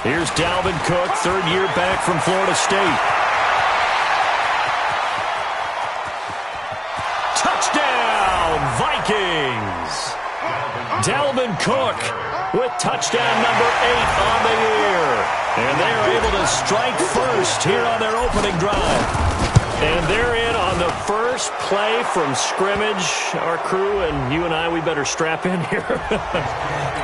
Here's Dalvin Cook, third year back from Florida State. Touchdown, Vikings! Dalvin Cook with touchdown number 8 on the year. And they are able to strike first here on their opening drive. And they're in on the first play from scrimmage. Our crew and you and I, we better strap in here.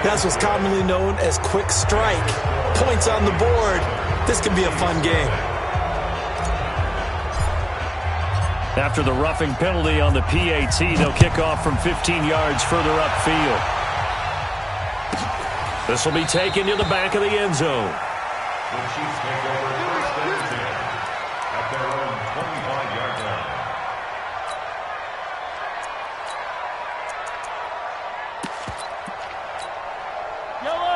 That's what's commonly known as quick strike. Points on the board. This could be a fun game. After the roughing penalty on the PAT, they'll kick off from 15 yards further upfield. This will be taken to the back of the end zone. The Chiefs take over first and 10 at their own 25-yard line.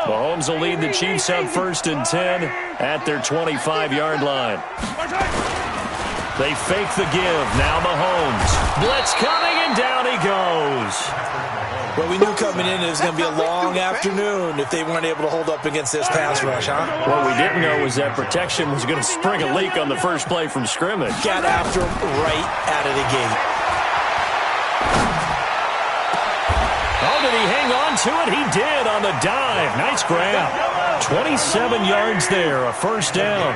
Mahomes will lead the Chiefs up first and 10 at their 25-yard line. They fake the give. Now Mahomes. Blitz coming, and down he goes. Well, we knew coming in it was going to be a long afternoon if they weren't able to hold up against this pass rush, huh? What we didn't know was that protection was going to spring a leak on the first play from scrimmage. Got after him right out of the gate. Oh, did he hang on to it? He did on the dive. Nice grab. 27 yards there, a first down.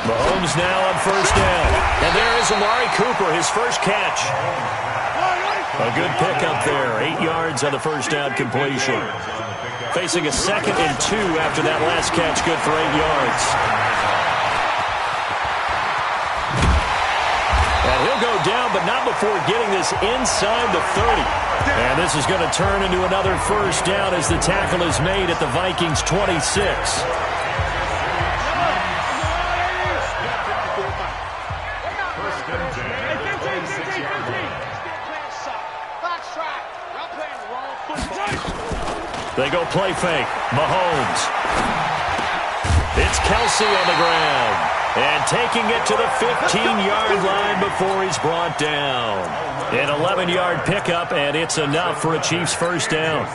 Mahomes now on first down. And there is Amari Cooper, his first catch. A good pickup there. 8 yards on the first down completion. Facing a 2nd and 2 after that last catch. Good for 8 yards. And he'll go down, but not before getting this inside the 30. And this is going to turn into another first down as the tackle is made at the Vikings' 26. They go play fake. Mahomes. It's Kelsey on the ground. And taking it to the 15-yard line before he's brought down. An 11-yard pickup, and it's enough for a Chiefs first down.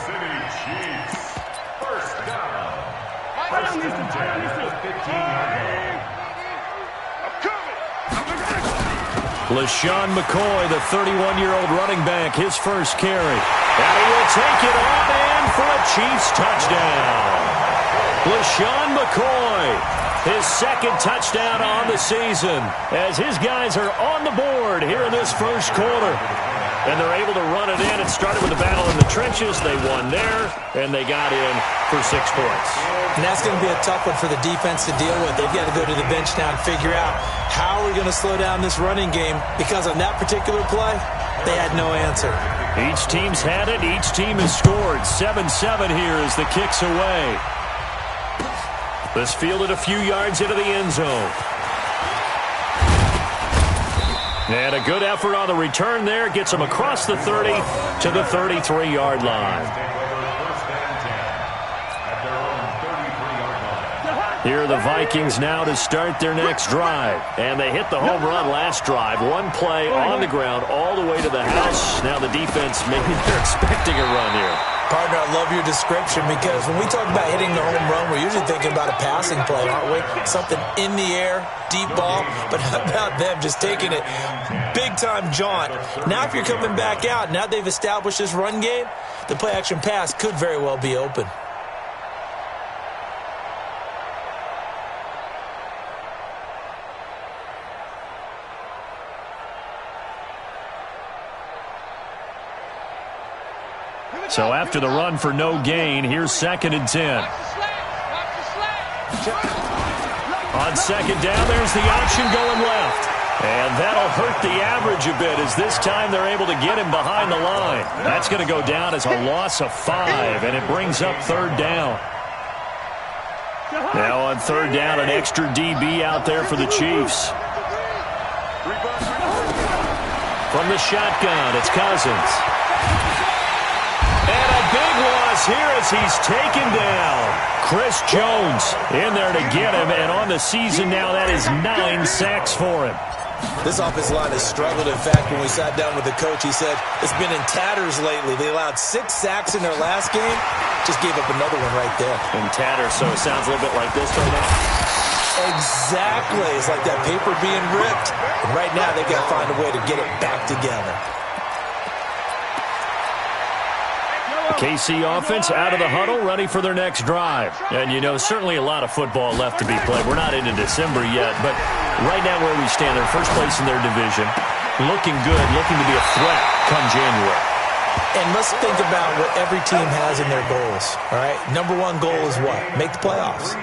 LaShawn McCoy, the 31-year-old running back, his first carry. And he will take it on in for a Chiefs touchdown. LaShawn McCoy, his second touchdown on the season, as his guys are on the board here in this first quarter. And they're able to run it in. It started with a battle in the trenches. They won there, and they got in for 6 points. And that's going to be a tough one for the defense to deal with. They've got to go to the bench now and figure out how we're going to slow down this running game, because on that particular play, they had no answer. Each team's had it. Each team has scored. 7-7 here as the kick's away. This fielded a few yards into the end zone. And a good effort on the return there. Gets him across the 30 to the 33-yard line. Here are the Vikings now to start their next drive. And they hit the home run last drive. One play on the ground all the way to the house. Now the defense, maybe they're expecting a run here. Partner, I love your description, because when we talk about hitting the home run, we're usually thinking about a passing play, aren't we? Something in the air, deep ball. But how about them just taking it big-time jaunt? Now if you're coming back out, now they've established this run game, the play-action pass could very well be open. So after the run for no gain, here's 2nd and 10. On 2nd down, there's the option going left. And that'll hurt the average a bit, as this time they're able to get him behind the line. That's going to go down as a loss of 5, and it brings up 3rd down. Now on 3rd down, an extra DB out there for the Chiefs. From the shotgun, it's Cousins. And a big loss here as he's taken down. Chris Jones in there to get him, and on the season now, that is 9 sacks for him. This offensive line has struggled. In fact, when we sat down with the coach, he said it's been in tatters lately. They allowed 6 sacks in their last game. Just gave up another one right there. In tatters, so it sounds a little bit like this right now. Exactly. It's like that paper being ripped. And right now, they've got to find a way to get it back together. KC offense out of the huddle, ready for their next drive. And, you know, certainly a lot of football left to be played. We're not into December yet, but right now where we stand, they're first place in their division. Looking good, looking to be a threat come January. And let's think about what every team has in their goals, all right? Number 1 goal is what? Make the playoffs.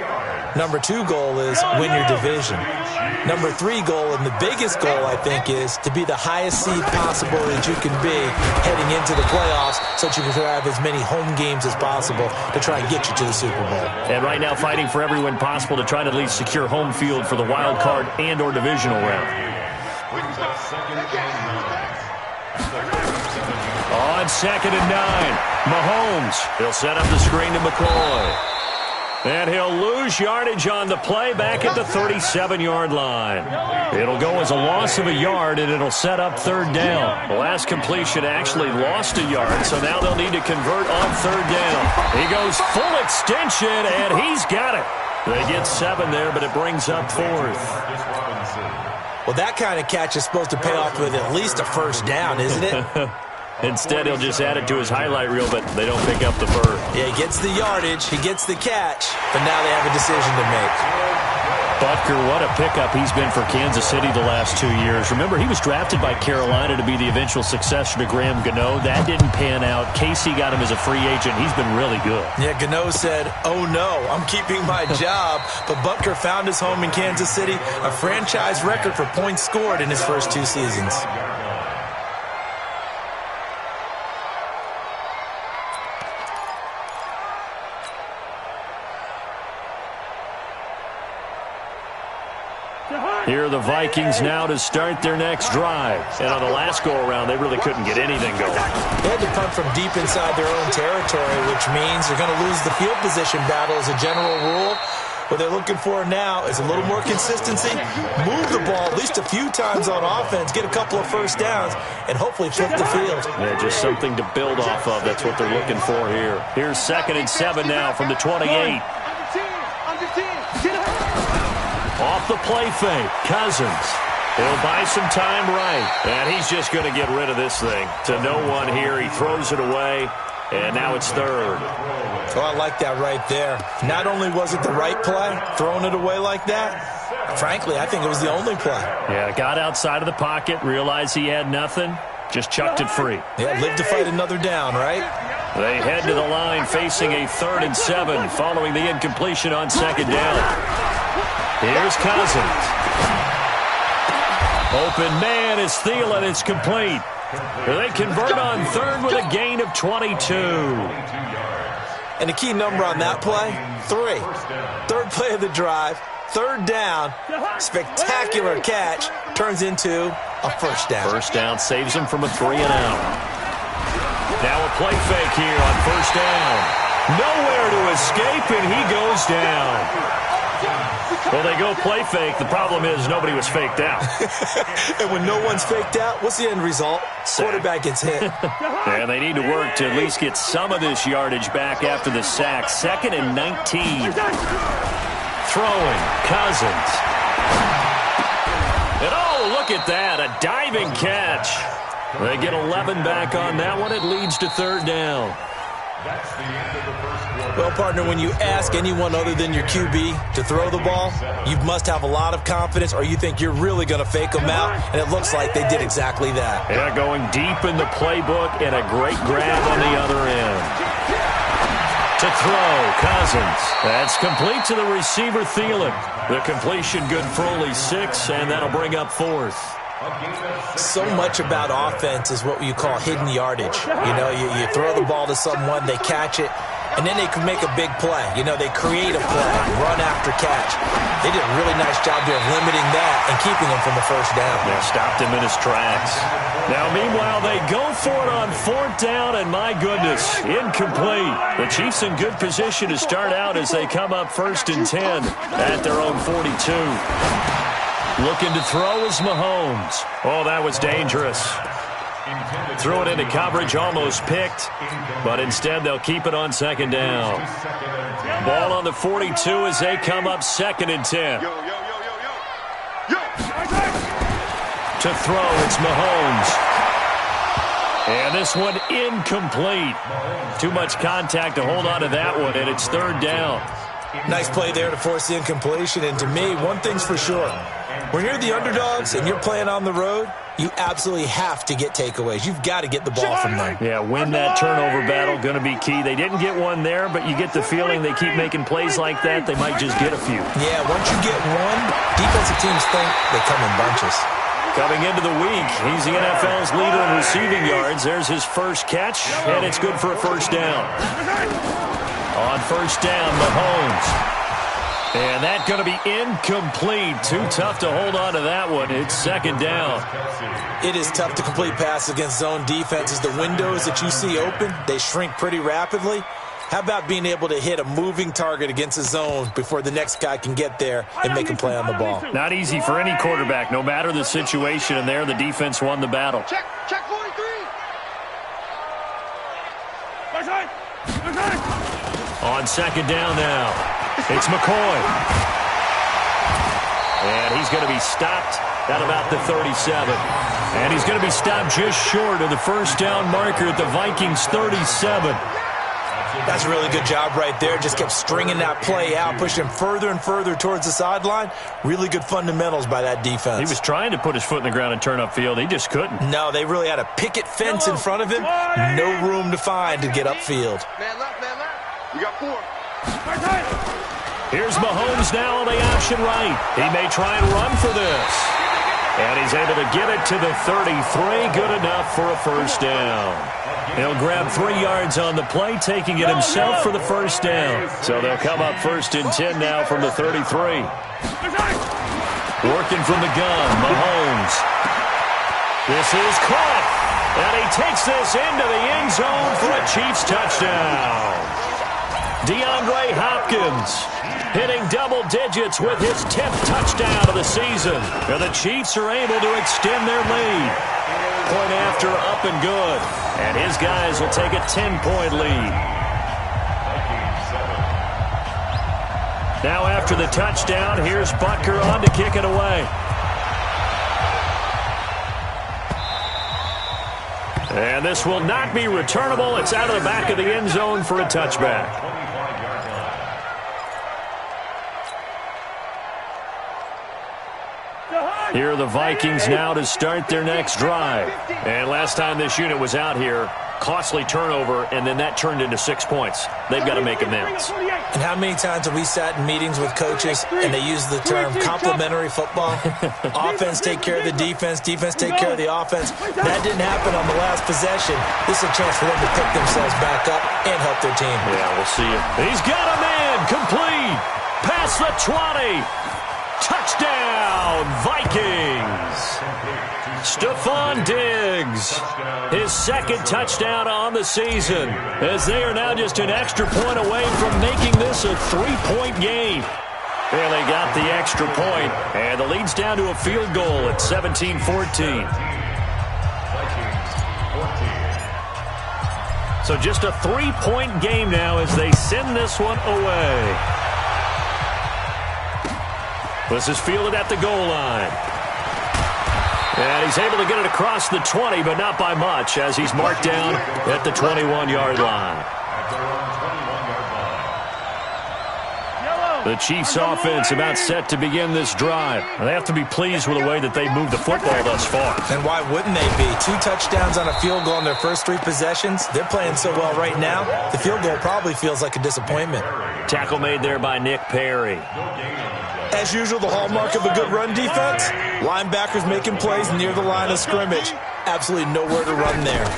Number 2 goal is win your division. Number 3 goal, and the biggest goal, I think, is to be the highest seed possible that you can be heading into the playoffs so that you can have as many home games as possible to try and get you to the Super Bowl. And right now fighting for every win possible to try to at least secure home field for the wild card and or divisional round. On 2nd and 9, Mahomes. He'll set up the screen to McCoy. And he'll lose yardage on the play back at the 37-yard line. It'll go as a loss of a yard, and it'll set up 3rd down. The last completion actually lost a yard, so now they'll need to convert on 3rd down. He goes full extension, and he's got it. They get 7 there, but it brings up 4th. Well, that kind of catch is supposed to pay off with at least a 1st down, isn't it? Instead, he'll just add it to his highlight reel, but they don't pick up the first. Yeah, he gets the yardage, he gets the catch, but now they have a decision to make. Butker, what a pickup he's been for Kansas City the last 2 years. Remember, he was drafted by Carolina to be the eventual successor to Graham Gano. That didn't pan out. Casey got him as a free agent. He's been really good. Yeah, Gano said, oh no, I'm keeping my job. But Butker found his home in Kansas City, a franchise record for points scored in his first 2 seasons. Here are the Vikings now to start their next drive. And on the last go-around, they really couldn't get anything going. They had to punt from deep inside their own territory, which means they're going to lose the field position battle as a general rule. What they're looking for now is a little more consistency, move the ball at least a few times on offense, get a couple of 1st downs, and hopefully flip the field. Yeah, just something to build off of. That's what they're looking for here. Here's 2nd and 7 now from the 28. Off the play fake, Cousins. He'll buy some time right. And he's just going to get rid of this thing. To no one here. He throws it away. And now it's 3rd. Oh, I like that right there. Not only was it the right play, throwing it away like that, frankly, I think it was the only play. Yeah, got outside of the pocket, realized he had nothing, just chucked it free. Yeah, live to fight another down, right? They head to the line facing a 3rd and 7 following the incompletion on 2nd down. Here's Cousins. Open man is Thielen. It's complete. They convert on 3rd with a gain of 22. And the key number on that play, 3. 3rd play of the drive, 3rd down, spectacular catch, turns into a 1st down. 1st down saves him from a 3 and out. Now a play fake here on 1st down. Nowhere to escape, and he goes down. Well, they go play fake. The problem is nobody was faked out. And when no one's faked out, what's the end result? Quarterback gets hit. And they need to work to at least get some of this yardage back after the sack. 2nd and 19. Throwing, Cousins. And oh, look at that, a diving catch. They get 11 back on that one. It leads to 3rd down. That's the end of the first quarter. Well, partner, when you ask anyone other than your QB to throw the ball, you must have a lot of confidence, or you think you're really going to fake them out, and it looks like they did exactly that. Yeah, going deep in the playbook, and a great grab on the other end. To throw, Cousins. That's complete to the receiver, Thielen. The completion good for only 6, and that'll bring up 4th. So much about offense is what you call hidden yardage. You know, you throw the ball to someone, they catch it, and then they can make a big play. You know, they create a play, run after catch. They did a really nice job there of limiting that and keeping him from a 1st down. They stopped him in his tracks. Now, meanwhile, they go for it on 4th down, and my goodness, incomplete. The Chiefs in good position to start out as they come up 1st and 10 at their own 42. Looking to throw is Mahomes. Oh, that was dangerous. Threw it into coverage, almost picked, but instead they'll keep it on second down. Ball on the 42 as they come up 2nd and 10. To throw, it's Mahomes. And this one incomplete. Too much contact to hold on to that one, and it's 3rd down. Nice play there to force the incompletion. And to me, one thing's for sure. When you're the underdogs and you're playing on the road, you absolutely have to get takeaways. You've got to get the ball from them. Yeah, win that turnover battle, going to be key. They didn't get one there, but you get the feeling they keep making plays like that, they might just get a few. Yeah, once you get one, defensive teams think they come in bunches. Coming into the week, he's the NFL's leader in receiving yards. There's his first catch, and it's good for a 1st down. On 1st down, Mahomes. And that's going to be incomplete. Too tough to hold on to that one. It's 2nd down. It is tough to complete passes against zone defenses. The windows that you see open, they shrink pretty rapidly. How about being able to hit a moving target against a zone before the next guy can get there and make a play on the ball? Not easy for any quarterback, no matter the situation. And there, the defense won the battle. Check 43. On 2nd down now. It's McCoy. And he's going to be stopped at about the 37. And he's going to be stopped just short of the 1st down marker at the Vikings' 37. That's a really good job right there. Just kept stringing that play out, pushing him further and further towards the sideline. Really good fundamentals by that defense. He was trying to put his foot in the ground and turn upfield. He just couldn't. No, they really had a picket fence in front of him. No room to find to get upfield. Man left, man left. You got 4. Here's Mahomes now on the option right. He may try and run for this. And he's able to get it to the 33. Good enough for a 1st down. He'll grab 3 yards on the play, taking it himself for the 1st down. So they'll come up 1st and 10 now from the 33. Working from the gun, Mahomes. This is caught. And he takes this into the end zone for a Chiefs touchdown. DeAndre Hopkins hitting double digits with his 10th touchdown of the season. And the Chiefs are able to extend their lead. Point after, up and good. And his guys will take a 10-point lead. Now after the touchdown, here's Butker on to kick it away. And this will not be returnable. It's out of the back of the end zone for a touchback. Here are the Vikings now to start their next drive. And last time this unit was out here, costly turnover, and then that turned into 6 points. They've got to make amends. And how many times have we sat in meetings with coaches and they use the term complementary football? Offense take care of the defense, defense take care of the offense. That didn't happen on the last possession. This is a chance for them to pick themselves back up and help their team. Yeah, we'll see it. He's got a man complete. Past the 20. Touchdown, Vikings. Stephon Diggs, his 2nd touchdown on the season, as they are now just an extra point away from making this a 3-point game. And they got the extra point, and the lead's down to a field goal at 17-14. So just a 3-point game now as they send this one away. This is fielded at the goal line. And he's able to get it across the 20, but not by much, as he's marked down at the 21-yard line. The Chiefs offense about set to begin this drive. They have to be pleased with the way that they moved the football thus far. And why wouldn't they be? 2 touchdowns on a field goal in their first 3 possessions. They're playing so well right now, the field goal probably feels like a disappointment. Tackle made there by Nick Perry. As usual, the hallmark of a good run defense, linebackers making plays near the line of scrimmage. Absolutely nowhere to run there.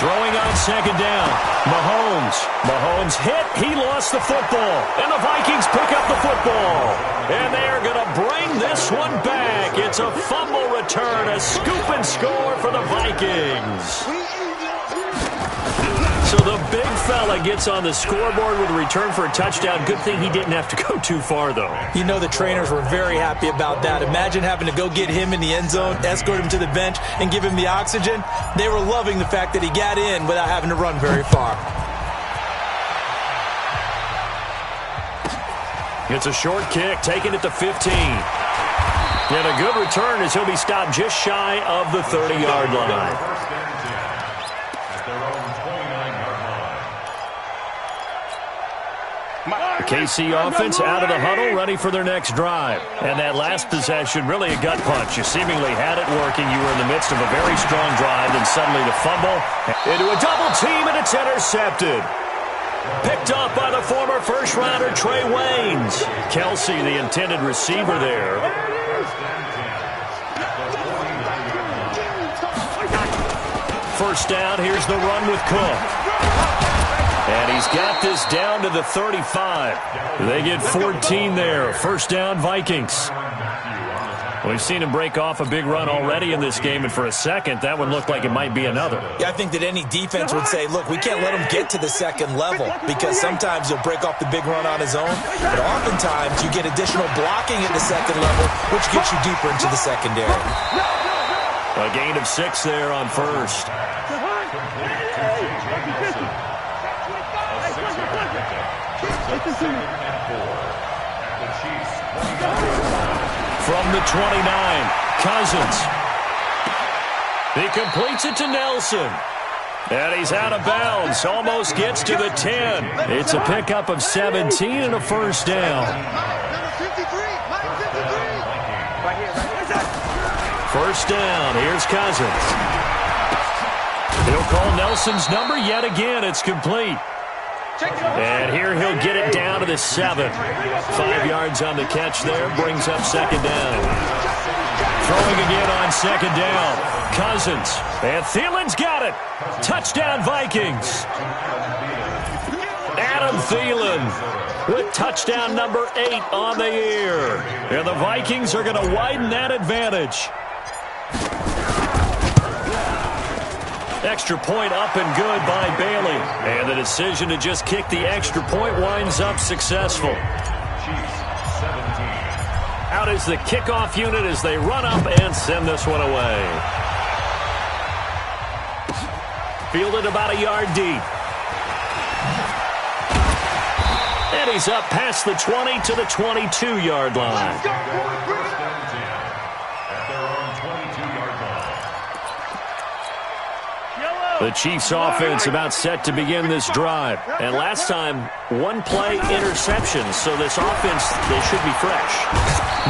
Throwing on 2nd down, Mahomes hit, he lost the football, and the Vikings pick up the football. And they are going to bring this one back. It's a fumble return, a scoop and score for the Vikings. So the big fella gets on the scoreboard with a return for a touchdown. Good thing he didn't have to go too far, though. You know the trainers were very happy about that. Imagine having to go get him in the end zone, escort him to the bench, and give him the oxygen. They were loving the fact that he got in without having to run very far. It's a short kick, taking it to 15. And a good return as he'll be stopped just shy of the 30-yard line. The KC offense out of the huddle, ready for their next drive. And that last possession, really a gut punch. You seemingly had it working. You were in the midst of a very strong drive, then suddenly the fumble into a double team, and it's intercepted. Picked up by the former first-rounder Trey Waynes. Kelsey, the intended receiver there. First down, here's the run with Cook. And he's got this down to the 35. They get 14 there. First down, Vikings. We've seen him break off a big run already in this game, and for a second, that would look like it might be another. Yeah, I think that any defense would say, look, we can't let him get to the second level, because sometimes he'll break off the big run on his own, but oftentimes you get additional blocking at the second level, which gets you deeper into the secondary. A gain of 6 there on first. From the 29, Cousins. He completes it to Nelson. And he's out of bounds. Almost gets to the 10. It's a pickup of 17 and a first down. First down. Here's Cousins. He'll call Nelson's number yet again. It's complete. And here he'll get it down to the 7. 5 yards on the catch there. Brings up second down. Throwing again on second down. Cousins. And Thielen's got it. Touchdown Vikings. Adam Thielen with touchdown number 8 on the year. And the Vikings are going to widen that advantage. Extra point up and good by Bailey. And the decision to just kick the extra point winds up successful. Out is the kickoff unit as they run up and send this one away. Fielded about a yard deep. And he's up past the 20 to the 22-yard line. The Chiefs offense about set to begin this drive. And last time, one play interception. So this offense, they should be fresh.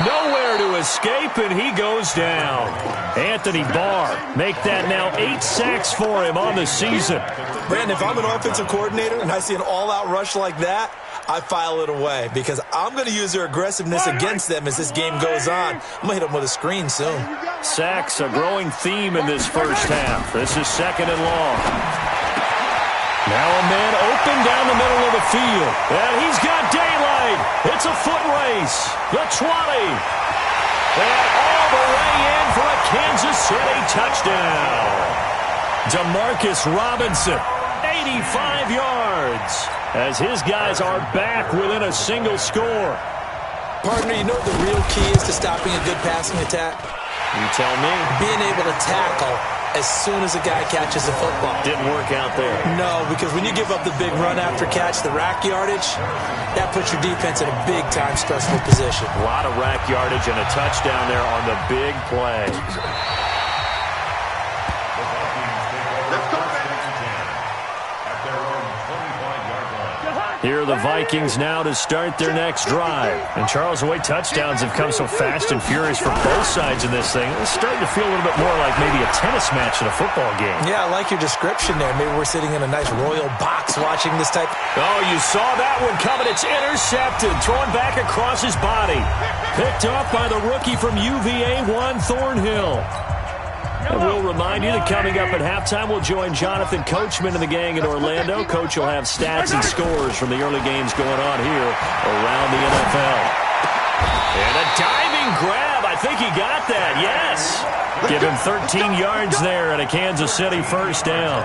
Nowhere to escape, and he goes down. Anthony Barr make that now 8 sacks for him on the season. Brandon, if I'm an offensive coordinator and I see an all-out rush like that, I file it away because I'm going to use their aggressiveness against them as this game goes on. I'm going to hit them with a screen soon. Sacks, a growing theme in this first half. This is second and long. Now a man open down the middle of the field. And he's got daylight. It's a foot race. The 20. And all the way in for a Kansas City touchdown. Demarcus Robinson, 85 yards. As his guys are back within a single score. Partner, you know what the real key is to stopping a good passing attack? You tell me. Being able to tackle as soon as a guy catches a football. Didn't work out there. No, because when you give up the big run after catch, the rack yardage, that puts your defense in a big-time stressful position. A lot of rack yardage and a touchdown there on the big play. Here are the Vikings now to start their next drive. And Charles, the way touchdowns have come so fast and furious from both sides in this thing, it's starting to feel a little bit more like maybe a tennis match in a football game. Yeah, I like your description there. Maybe we're sitting in a nice royal box watching this type. Oh, you saw that one coming. It's intercepted. Thrown back across his body. Picked up by the rookie from UVA, Juan Thornhill. And we'll remind you that coming up at halftime, we'll join Jonathan Coachman and the gang in Orlando. Coach will have stats and scores from the early games going on here around the NFL. And a diving grab. I think he got that. Yes. Give him 13 yards there and a Kansas City first down.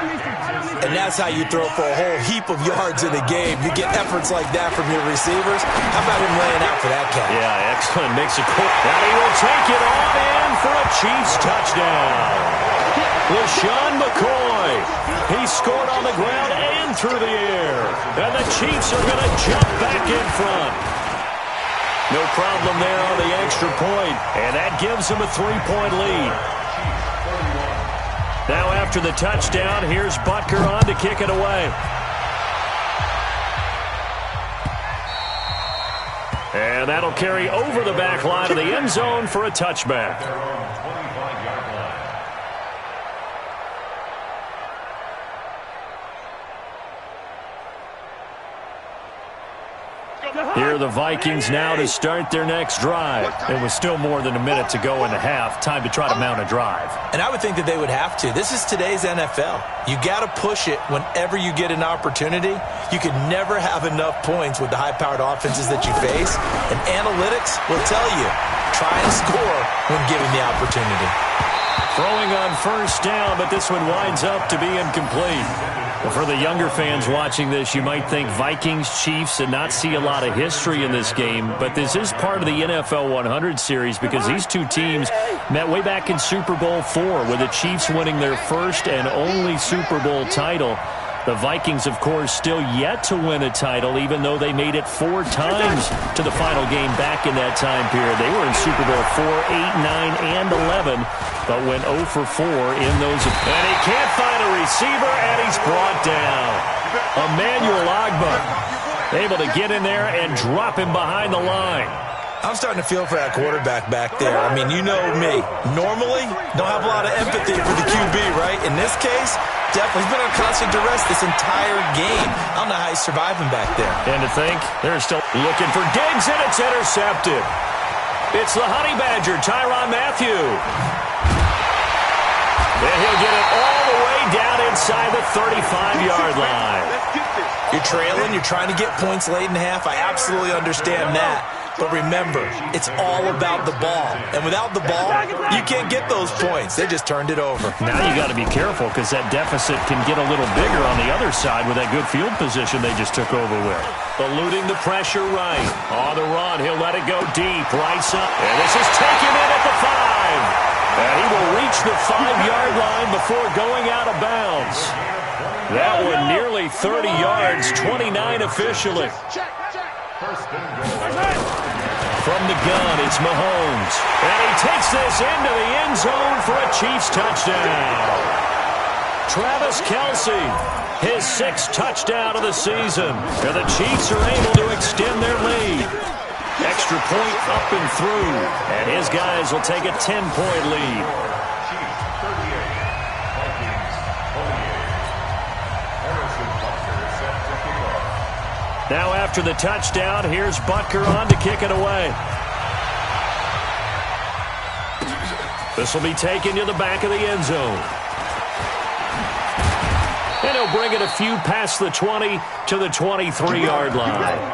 And that's how you throw for a whole heap of yards in a game. You get efforts like that from your receivers. How about him laying out for that catch? Yeah, excellent. Makes a quick. And he will take it on in for a Chiefs touchdown. LaShawn McCoy. He scored on the ground and through the air. And the Chiefs are going to jump back in front. No problem there on the extra point. And that gives them a 3-point lead. Now after the touchdown, here's Butker on to kick it away. And that'll carry over the back line of the end zone for a touchback. Here are the Vikings now to start their next drive. It was still more than a minute to go in the half. Time to try to mount a drive. And I would think that they would have to. This is today's NFL. You got to push it whenever you get an opportunity. You can never have enough points with the high-powered offenses that you face. And analytics will tell you, try and score when given the opportunity. Throwing on first down, but this one winds up to be incomplete. Well, for the younger fans watching this, you might think Vikings, Chiefs, and not see a lot of history in this game. But this is part of the NFL 100 series because these two teams met way back in Super Bowl IV with the Chiefs winning their first and only Super Bowl title. The Vikings, of course, still yet to win a title, even though they made it 4 times to the final game back in that time period. They were in Super Bowl 4, 8, 9, and 11, but went 0 for 4 in those. And he can't find a receiver, and he's brought down. Emmanuel Ogbah able to get in there and drop him behind the line. I'm starting to feel for that quarterback back there. I mean, you know me. Normally, don't have a lot of empathy for the QB, right? In this case, definitely he's been on constant duress this entire game. I don't know how he's surviving back there. And to think, they're still looking for Diggs, and it's intercepted. It's the Honey Badger, Tyrann Mathieu. And he'll get it all the way down inside the 35-yard line. You're trailing. You're trying to get points late in half. I absolutely understand that. But remember, it's all about the ball. And without the ball, you can't get those points. They just turned it over. Now you got to be careful because that deficit can get a little bigger on the other side with that good field position they just took over with. Eluding the pressure right. On the run, he'll let it go deep. Right side. And this is taken in at the 5. And he will reach the 5-yard line before going out of bounds. That one nearly 30 yards, 29 officially. From the gun, it's Mahomes. And he takes this into the end zone for a Chiefs touchdown. Travis Kelce, his 6th touchdown of the season. And the Chiefs are able to extend their lead. Extra point up and through. And his guys will take a 10-point lead. Now after the touchdown, here's Butker on to kick it away. This will be taken to the back of the end zone. And he'll bring it a few past the 20 to the 23-yard line.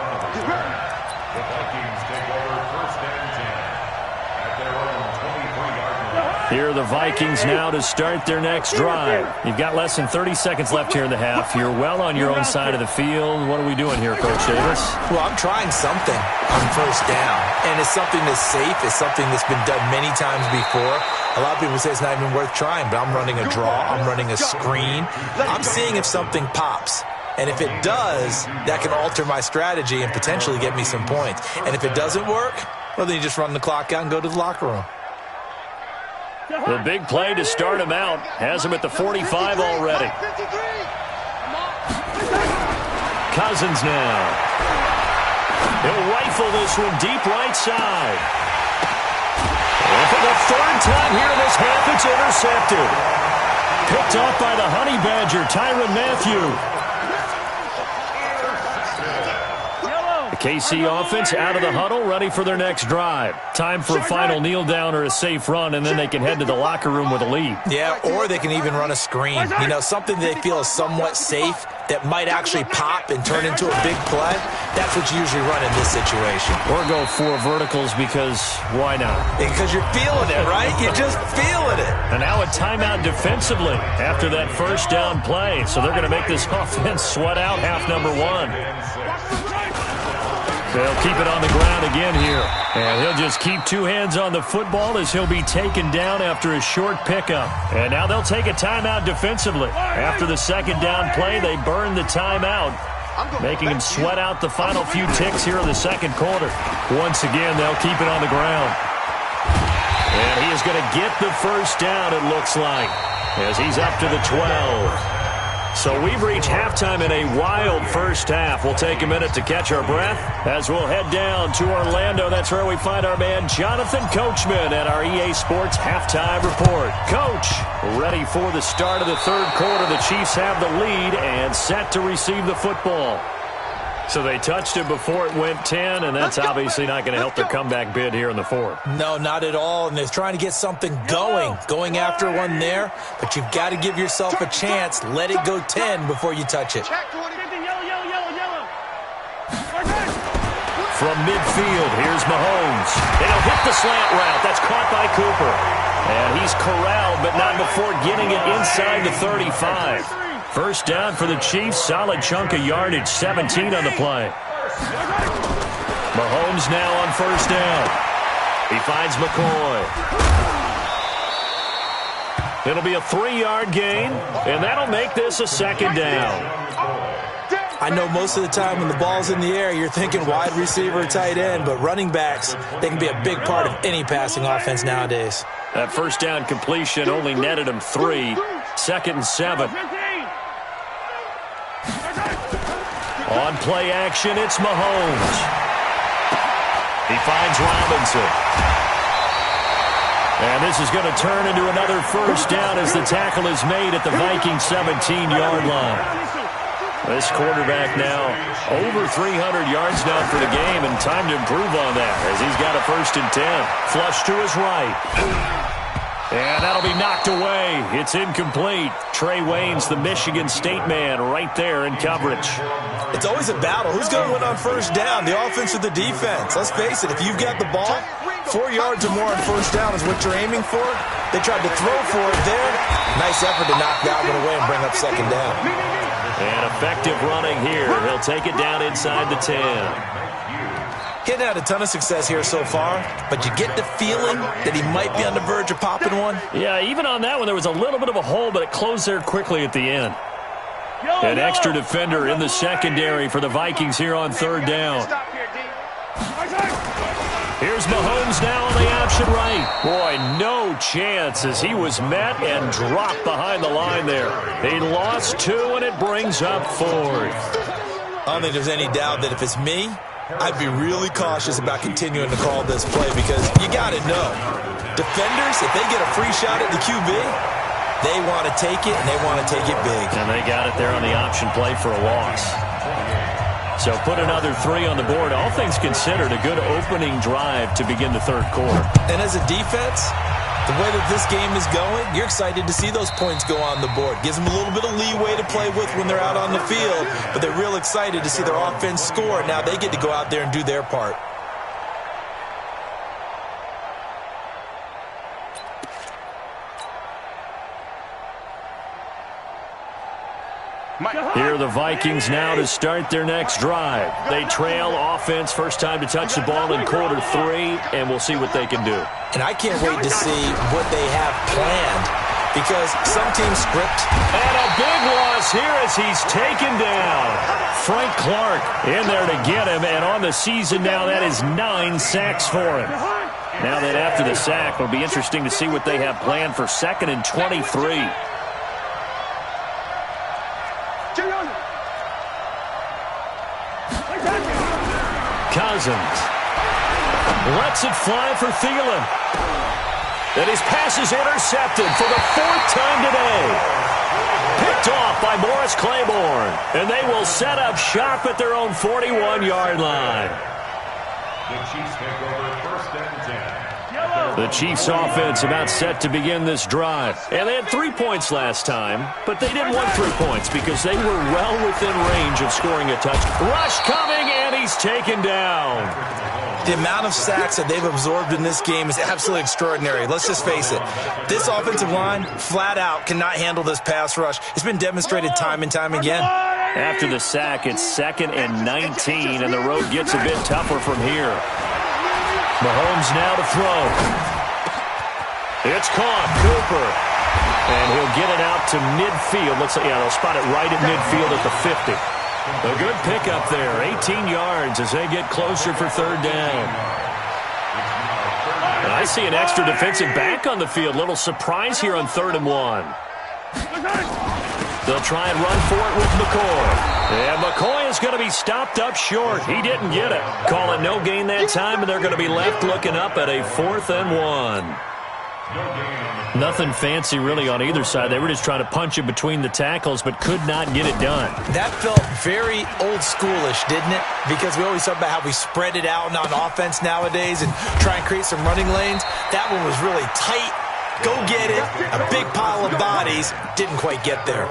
Here are the Vikings now to start their next drive. You've got less than 30 seconds left here in the half. You're well on your own side of the field. What are we doing here, Coach Davis? Well, I'm trying something on first down. And it's something that's safe. It's something that's been done many times before. A lot of people say it's not even worth trying, but I'm running a draw. I'm running a screen. I'm seeing if something pops. And if it does, that can alter my strategy and potentially get me some points. And if it doesn't work, well, then you just run the clock out and go to the locker room. The big play to start him out. Has him at the 45 already. Cousins now. He'll rifle this one deep right side. And for the 3rd time here in this half, it's intercepted. Picked off by the Honey Badger, Tyrann Mathieu. The KC offense out of the huddle, ready for their next drive. Time for a final kneel down or a safe run, and then they can head to the locker room with a lead. Yeah, or they can even run a screen. You know, something they feel is somewhat safe that might actually pop and turn into a big play. That's what you usually run in this situation. Or go 4 verticals because why not? Because you're feeling it, right? You're just feeling it. And now a timeout defensively after that first down play. So they're going to make this offense sweat out half number 1. They'll keep it on the ground again here. And he'll just keep 2 hands on the football as he'll be taken down after a short pickup. And now they'll take a timeout defensively. After the second down play, they burn the timeout, making him sweat out the final few ticks here in the second quarter. Once again, they'll keep it on the ground. And he is going to get the first down, it looks like, as he's up to the 12. So we've reached halftime in a wild first half. We'll take a minute to catch our breath as we'll head down to Orlando. That's where we find our man Jonathan Coachman at our EA Sports Halftime Report. Coach, ready for the start of the third quarter. The Chiefs have the lead and set to receive the football. So they touched it before it went 10, and that's obviously not going to help their comeback bid here in the fourth. No, not at all, and they're trying to get something going after one there, but you've got to give yourself a chance. Let it go 10 before you touch it. From midfield, here's Mahomes. And he'll hit the slant route. That's caught by Cooper. And he's corralled, but not before getting it inside the 35. First down for the Chiefs. Solid chunk of yardage. 17 on the play. Mahomes now on first down. He finds McCoy. It'll be a 3-yard gain, and that'll make this a second down. I know most of the time when the ball's in the air, you're thinking wide receiver, tight end, but running backs, they can be a big part of any passing offense nowadays. That first down completion only netted him 3. Second and 7. On play action, it's Mahomes. He finds Robinson. And this is going to turn into another first down as the tackle is made at the Vikings 17-yard line. This quarterback now over 300 yards now for the game, and time to improve on that as he's got a first and 10. Flush to his right. And that'll be knocked away. It's incomplete. Trey Waynes, the Michigan State man, right there in coverage. It's always a battle. Who's going to win on first down, the offense or the defense? Let's face it, if you've got the ball, 4 yards or more on first down is what you're aiming for. They tried to throw for it there. Nice effort to knock that one away and bring up second down. And effective running here. He'll take it down inside the 10. He hadn't had a ton of success here so far, but you get the feeling that he might be on the verge of popping one. Yeah, even on that one, there was a little bit of a hole, but it closed there quickly at the end. An extra defender in the secondary for the Vikings here on third down. Here's Mahomes now on the option right. Boy, no chance as he was met and dropped behind the line there. He lost 2, and it brings up 4th. I don't think there's any doubt that if it's me, I'd be really cautious about continuing to call this play because you got to know, defenders, if they get a free shot at the QB, they want to take it, and they want to take it big. And they got it there on the option play for a loss. So put another 3 on the board. All things considered, a good opening drive to begin the third quarter. And as a defense, the way that this game is going, you're excited to see those points go on the board. Gives them a little bit of leeway to play with when they're out on the field, but they're real excited to see their offense score. Now they get to go out there and do their part. Here are the Vikings now to start their next drive. They trail offense, first time to touch the ball in quarter 3, and we'll see what they can do. And I can't wait to see what they have planned because some teams script. And a big loss here as he's taken down. Frank Clark in there to get him, and on the season now, that is 9 sacks for him. Now that after the sack, it'll be interesting to see what they have planned for 2nd and 23. Cousins lets it fly for Thielen. And his pass is intercepted for the 4th time today. Picked off by Morris Claiborne. And they will set up shop at their own 41-yard line. The Chiefs take over first and 10. The Chiefs offense about set to begin this drive. And they had 3 points last time, but they didn't want 3 points because they were well within range of scoring a touchdown. Rush coming, and he's taken down. The amount of sacks that they've absorbed in this game is absolutely extraordinary. Let's just face it. This offensive line, flat out, cannot handle this pass rush. It's been demonstrated time and time again. After the sack, it's 2nd and 19, and the road gets a bit tougher from here. Mahomes now to throw. It's caught. Cooper. And he'll get it out to midfield. Looks like, they'll spot it right at midfield at the 50. A good pickup there. 18 yards as they get closer for 3rd down. And I see an extra defensive back on the field. Little surprise here on 3rd and 1. They'll try and run for it with McCoy. And McCoy is going to be stopped up short. He didn't get it. Call it no gain that time, and they're going to be left looking up at a 4th and 1. Nothing fancy really on either side. They were just trying to punch it between the tackles, but could not get it done. That felt very old schoolish, didn't it? Because we always talk about how we spread it out on offense nowadays and try and create some running lanes. That one was really tight. Go get it. A big pile of bodies. Didn't quite get there.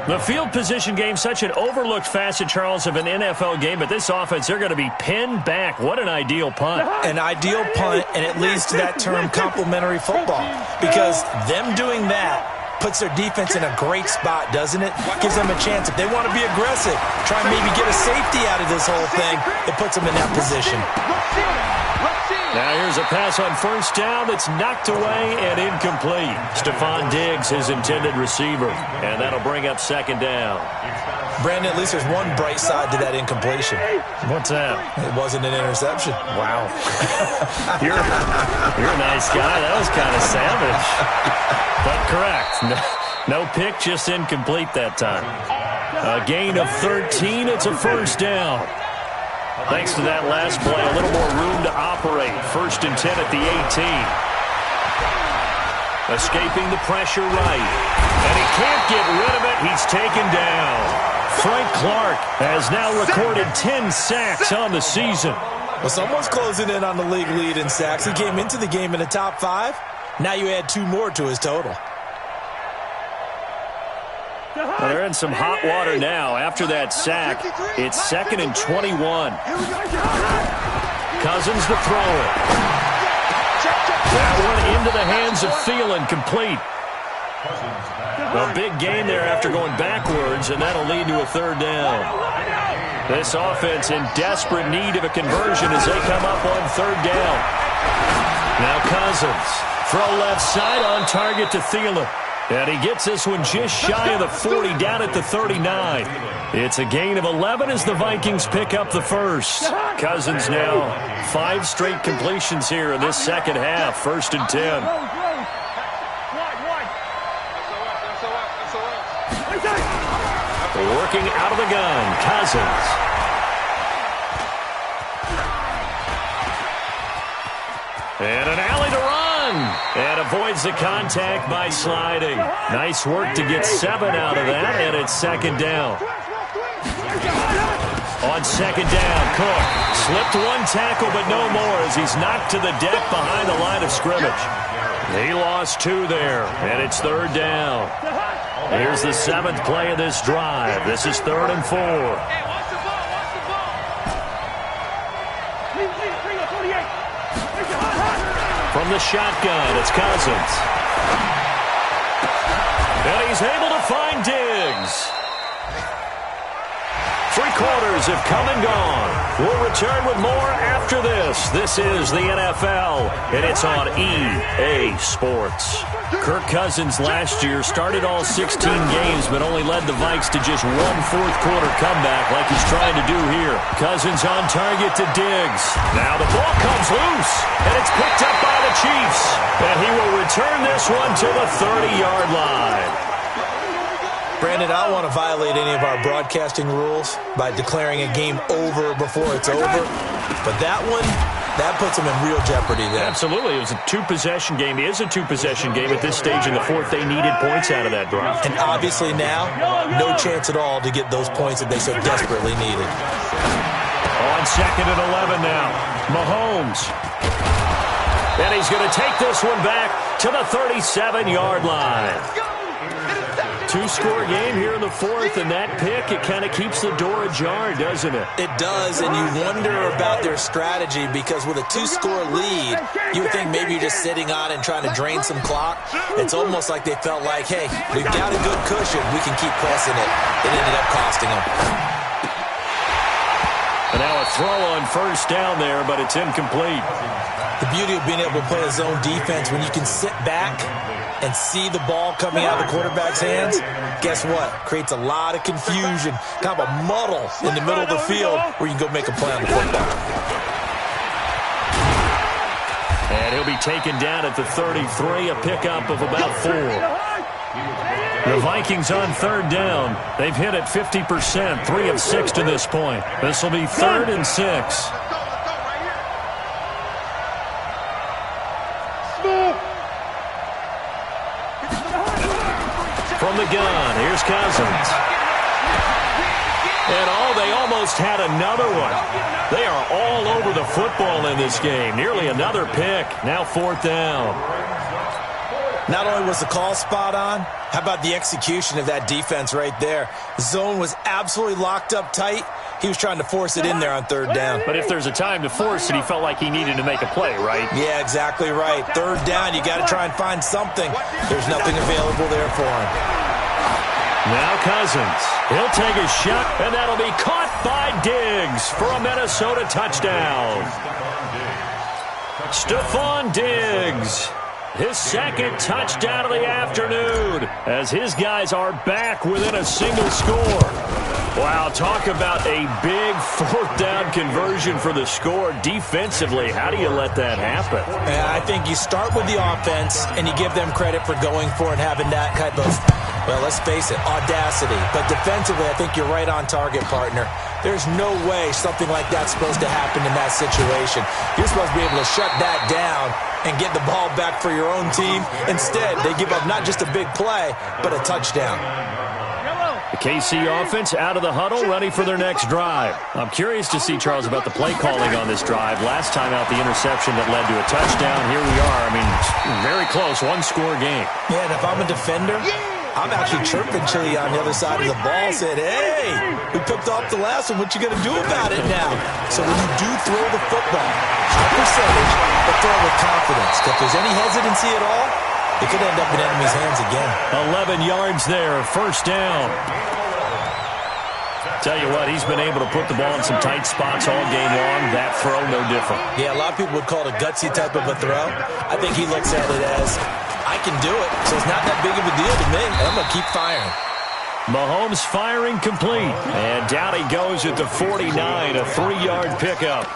The field position game, such an overlooked facet, Charles, of an NFL game. But this offense, they're going to be pinned back. What an ideal punt. An ideal punt, and it leads to that term complementary football. Because them doing that puts their defense in a great spot, doesn't it? Gives them a chance. If they want to be aggressive, try and maybe get a safety out of this whole thing, it puts them in that position. Now here's a pass on 1st down that's knocked away and incomplete. Stephon Diggs, his intended receiver. And that'll bring up 2nd down. Brandon, at least there's one bright side to that incompletion. What's that? It wasn't an interception. Wow. You're a nice guy. That was kind of savage. But correct. No pick, just incomplete that time. A gain of 13. It's a 1st down. Thanks to that last play, a little more room to operate. 1st and 10 at the 18. Escaping the pressure right. And he can't get rid of it. He's taken down. Frank Clark has now recorded 10 sacks on the season. Well, someone's closing in on the league lead in sacks. He came into the game in the top 5. Now you add 2 more to his total. Well, they're in some hot water now. After that sack, it's 2nd and 21. Cousins to throw it. That one into the hands of Thielen, complete. A big gain there after going backwards, and that'll lead to a 3rd down. This offense in desperate need of a conversion as they come up on 3rd down. Now Cousins. Throw left side on target to Thielen. And he gets this one just shy of the 40, down at the 39. It's a gain of 11 as the Vikings pick up the 1st. Cousins now 5 straight completions here in this 2nd half. 1st and 10. Working out of the gun, Cousins. And an alley to run. And avoids the contact by sliding. Nice work to get 7 out of that, and it's 2nd down. On 2nd down, Cook slipped 1 tackle, but no more as he's knocked to the deck behind the line of scrimmage. He lost 2 there, and it's 3rd down. Here's the 7th play of this drive. This is 3rd and 4. From the shotgun, it's Cousins. And he's able to find Diggs. 3 quarters have come and gone. We'll return with more after this. This is the NFL, and it's on EA Sports. Kirk Cousins last year started all 16 games, but only led the Vikes to just 1 fourth-quarter comeback like he's trying to do here. Cousins on target to Diggs. Now the ball comes loose, and it's picked up by the Chiefs. And he will return this one to the 30-yard line. Brandon, I don't want to violate any of our broadcasting rules by declaring a game over before it's over. But that one, That puts them in real jeopardy there. Absolutely. It was a two-possession game. It is a two-possession game at this stage in the fourth. They needed points out of that drive. And obviously now, no chance at all to get those points that they so desperately needed. On 2nd and 11 now. Mahomes. And he's going to take this one back to the 37-yard line. Two-score game here in the fourth, and that pick, it kind of keeps the door ajar, doesn't it? It does, and you wonder about their strategy because with a two-score lead, you would think maybe you're just sitting on it and trying to drain some clock. It's almost like they felt like, hey, we've got a good cushion. We can keep pressing it. It ended up costing them. And now a throw on first down there, but it's incomplete. The beauty of being able to play a zone defense, when you can sit back and see the ball coming out of the quarterback's hands, guess what? Creates a lot of confusion, kind of a muddle in the middle of the field where you can go make a play on the football. And he'll be taken down at the 33, a pickup of about 4. The Vikings on third down. They've hit it 50%, 3 of 6 to this point. This will be 3rd and 6. From the gun, here's Cousins. And they almost had another one. They are all over the football in this game. Nearly another pick. Now 4th down. Not only was the call spot on, how about the execution of that defense right there? Zone was absolutely locked up tight. He was trying to force it in there on 3rd down. But if there's a time to force it, he felt like he needed to make a play, right? Yeah, exactly right. 3rd down, you got to try and find something. There's nothing available there for him. Now Cousins. He'll take a shot, and that'll be caught by Diggs for a Minnesota touchdown. Stephon Diggs. His 2nd touchdown of the afternoon as his guys are back within a single score. Wow, talk about a big 4th down conversion for the score. Defensively, how do you let that happen? I think you start with the offense and you give them credit for going for it, having that type of, well, let's face it, audacity. But defensively, I think you're right on target, partner. There's no way something like that's supposed to happen in that situation. You're supposed to be able to shut that down and get the ball back for your own team. Instead, they give up not just a big play, but a touchdown. The KC offense out of the huddle, ready for their next drive. I'm curious to see, Charles, about the play calling on this drive. Last time out, the interception that led to a touchdown. Here we are. I mean, very close, one-score game. Yeah, and if I'm a defender, I'm actually chirping Chili on the other side of the ball, saying, hey, we picked off the last one. What you going to do about it now? So when you do throw the football, high percentage, but throw with confidence. If there's any hesitancy at all, it could end up in enemy's hands again. 11 yards there, 1st down. Tell you what, he's been able to put the ball in some tight spots all game long. That throw, no different. Yeah, a lot of people would call it a gutsy type of a throw. I think he looks at it as, I can do it, so it's not that big of a deal to me. I'm going to keep firing. Mahomes firing complete. And down he goes at the 49, a 3-yard pickup.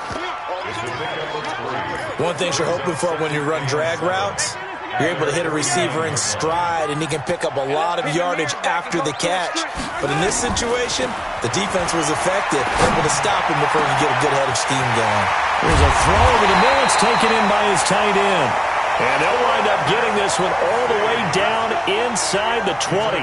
One thing you're hoping for when you run drag routes, you're able to hit a receiver in stride, and he can pick up a lot of yardage after the catch. But in this situation, the defense was effective, able to stop him before he could get a good head of steam going. There's a throw over the middle. It's taken in by his tight end. And they'll wind up getting this one all the way down inside the 20.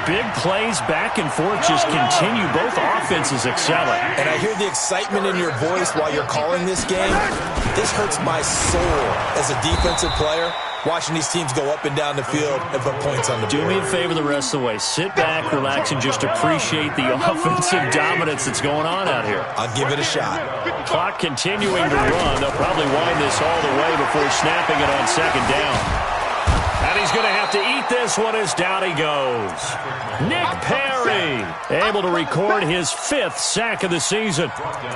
Big plays back and forth just continue. Both offenses excelling. And I hear the excitement in your voice while you're calling this game. This hurts my soul as a defensive player, watching these teams go up and down the field and put points on the board. Do me a favor the rest of the way. Sit back, relax, and just appreciate the offensive dominance that's going on out here. I'll give it a shot. Clock continuing to run. They'll probably wind this all the way before snapping it on 2nd down. And he's going to have to eat this one as down he goes. Nick Perry able to record his 5th sack of the season.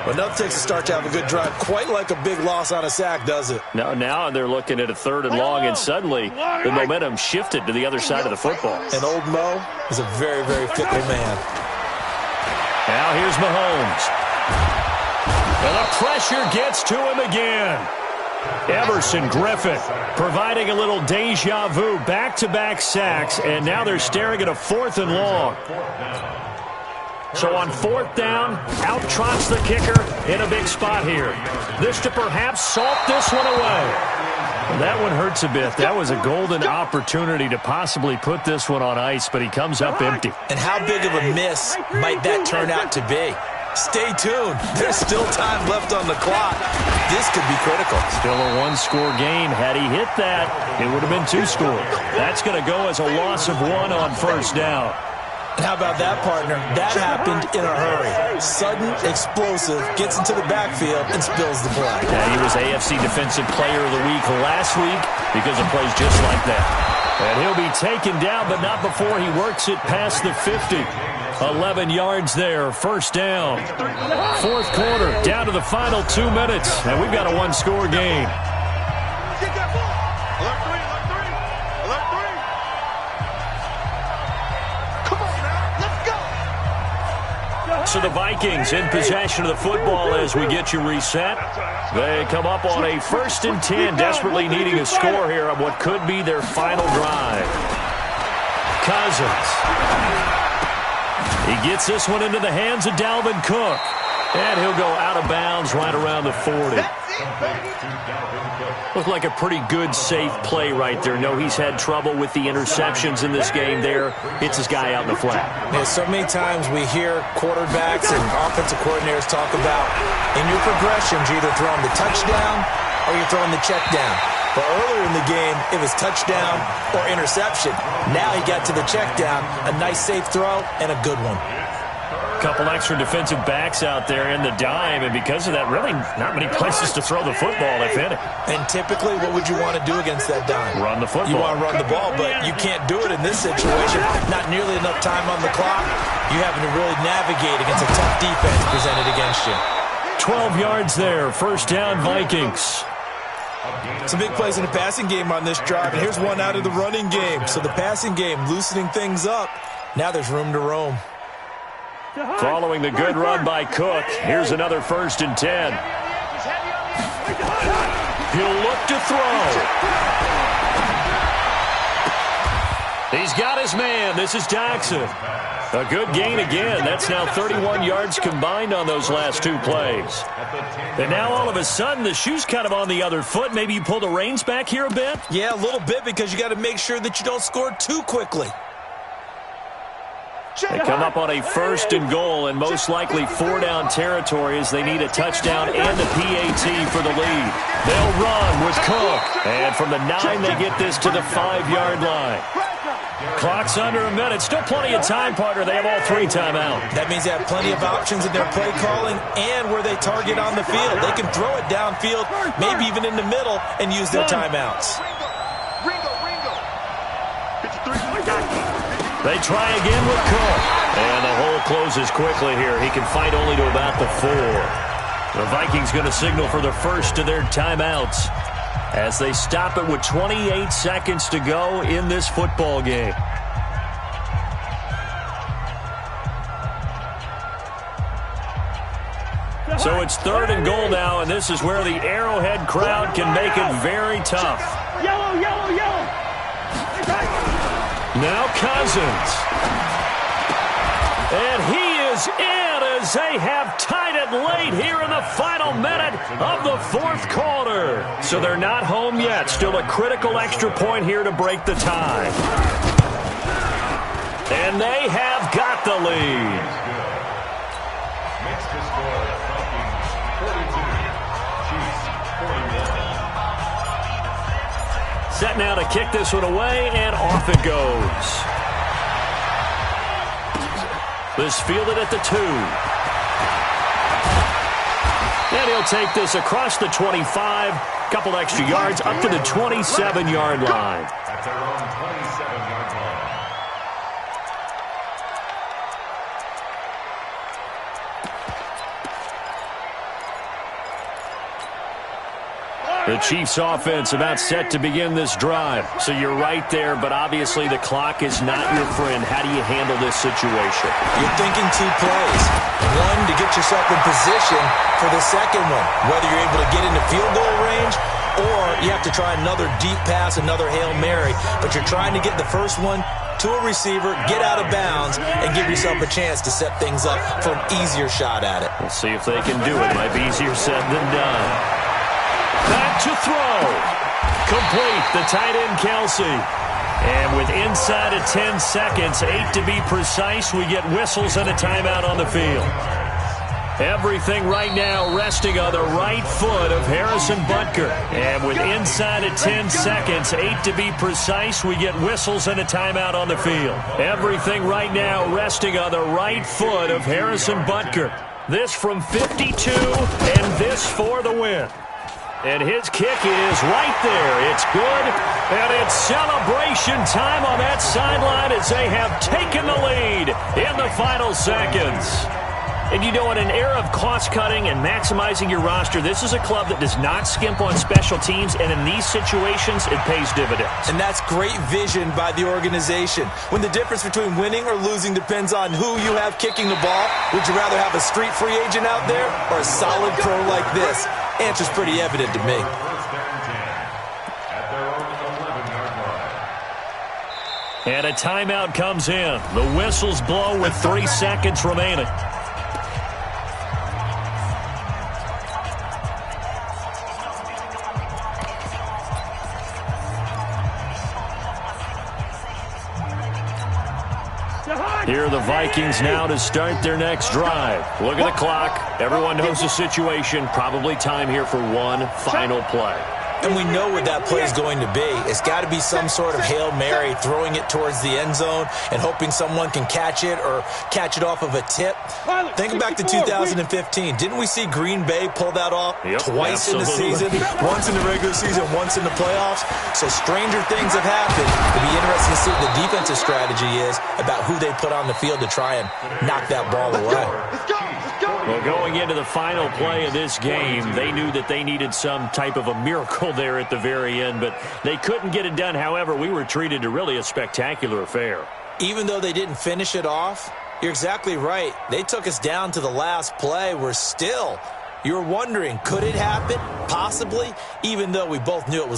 But nothing takes a start to have a good drive. Quite like a big loss on a sack, does it? No, now they're looking at a 3rd and long, and suddenly the momentum shifted to the other side of the football. And old Mo is a very, very fickle man. Now here's Mahomes. And the pressure gets to him again. Everson Griffin providing a little deja vu, back-to-back sacks, and now they're staring at a 4th and long. So on 4th down, out trots the kicker in a big spot here. This to perhaps salt this one away. Well, that one hurts a bit. That was a golden opportunity to possibly put this one on ice, but he comes up empty. And how big of a miss might that turn out to be? Stay tuned. There's still time left on the clock. This could be critical. Still a one-score game. Had he hit that, it would have been 2 scores. That's going to go as a loss of 1 on 1st down. And how about that, partner? That happened in a hurry. Sudden, explosive, gets into the backfield, and spills the play. Yeah, he was AFC Defensive Player of the Week last week because of plays just like that. And he'll be taken down, but not before he works it past the 50. 11 yards there, 1st down. 4th quarter, down to the final 2 minutes, and we've got a 1-score game. Get that ball. Alert 3, alert 3. Alert 3. Come on now, let's go. So the Vikings in possession of the football as we get you reset. They come up on a 1st and 10, desperately needing a score here on what could be their final drive. Cousins. He gets this one into the hands of Dalvin Cook. And he'll go out of bounds right around the 40. Looked like a pretty good, safe play right there. No, he's had trouble with the interceptions in this game there. Hits his guy out in the flat. Yeah, so many times we hear quarterbacks and offensive coordinators talk about in your progressions, you're either throwing the touchdown or you're throwing the check down. But earlier in the game, it was touchdown or interception. Now he got to the check down, a nice safe throw, and a good one. Couple extra defensive backs out there in the dime, and because of that, really not many places to throw the football, if any. And typically, what would you want to do against that dime? Run the football. You want to run the ball, but you can't do it in this situation. Not nearly enough time on the clock. You're having to really navigate against a tough defense presented against you. 12 yards there, 1st down Vikings. Some big plays in the passing game on this drive, and here's one out of the running game. So the passing game loosening things up. Now there's room to roam. Following the good run by Cook, here's another 1st and 10. He'll look to throw. He's got his man. This is Jackson. A good gain again. That's now 31 yards combined on those last 2 plays. And now all of a sudden the shoe's kind of on the other foot. Maybe you pull the reins back here a bit? Yeah, a little bit, because you got to make sure that you don't score too quickly. They come up on a 1st and goal, and most likely 4-down territory as they need a touchdown and a PAT for the lead. They'll run with Cook. And from the 9, they get this to the 5-yard line. Clock's under a minute. Still plenty of time, partner. They have all 3 timeouts. That means they have plenty of options in their play calling and where they target on the field. They can throw it downfield, maybe even in the middle, and use their timeouts. Ringo. 53. They try again with Cook. And the hole closes quickly here. He can fight only to about the 4. The Vikings going to signal for the first of their timeouts as they stop it with 28 seconds to go in this football game. So it's 3rd and goal now, and this is where the Arrowhead crowd can make it very tough. Yellow. Now Cousins. And he is in as they have tied it late here in the final minute of the 4th quarter. So they're not home yet. Still a critical extra point here to break the tie. And they have got the lead. Makes the score Vikings 42, Chiefs 41. Set now to kick this one away, and off it goes. This fielded at the 2. And he'll take this across the 25. Couple extra yards up to the 27-yard line. At their own 27-yard line. The Chiefs offense about set to begin this drive. So you're right there, but obviously the clock is not your friend. How do you handle this situation? You're thinking 2 plays. One, to get yourself in position for the second one, whether you're able to get into field goal range or you have to try another deep pass, another Hail Mary. But you're trying to get the first one to a receiver, get out of bounds, and give yourself a chance to set things up for an easier shot at it. We'll see if they can do it. Might be easier said than done. Back to throw. Complete, the tight end, Kelsey. And with inside of 10 seconds, 8 to be precise, we get whistles and a timeout on the field. Everything right now resting on the right foot of Harrison Butker. And with inside of 10 seconds, 8 to be precise, we get whistles and a timeout on the field. Everything right now resting on the right foot of Harrison Butker. This from 52, and this for the win. And his kick is right there. It's good, and it's celebration time on that sideline as they have taken the lead in the final seconds. And you know, in an era of cost-cutting and maximizing your roster, this is a club that does not skimp on special teams, and in these situations, it pays dividends. And that's great vision by the organization. When the difference between winning or losing depends on who you have kicking the ball, would you rather have a street free agent out there or a solid pro like this? Answer's pretty evident to me. And a timeout comes in. The whistles blow with 3 seconds remaining. Here are the Vikings now to start their next drive. Look at the clock. Everyone knows the situation. Probably time here for one final play. And we know what that play is going to be. It's got to be some sort of Hail Mary, throwing it towards the end zone and hoping someone can catch it or catch it off of a tip. Think back to 2015. Didn't we see Green Bay pull that off twice in the season? Once in the regular season, once in the playoffs. So stranger things have happened. It'll be interesting to see what the defensive strategy is about who they put on the field to try and knock that ball away. Let's go. Well, going into the final play of this game, they knew that they needed some type of a miracle there at the very end, but they couldn't get it done. However, we were treated to really a spectacular affair. Even though they didn't finish it off, you're exactly right. They took us down to the last play. We're still, you're wondering, could it happen? Possibly, even though we both knew it was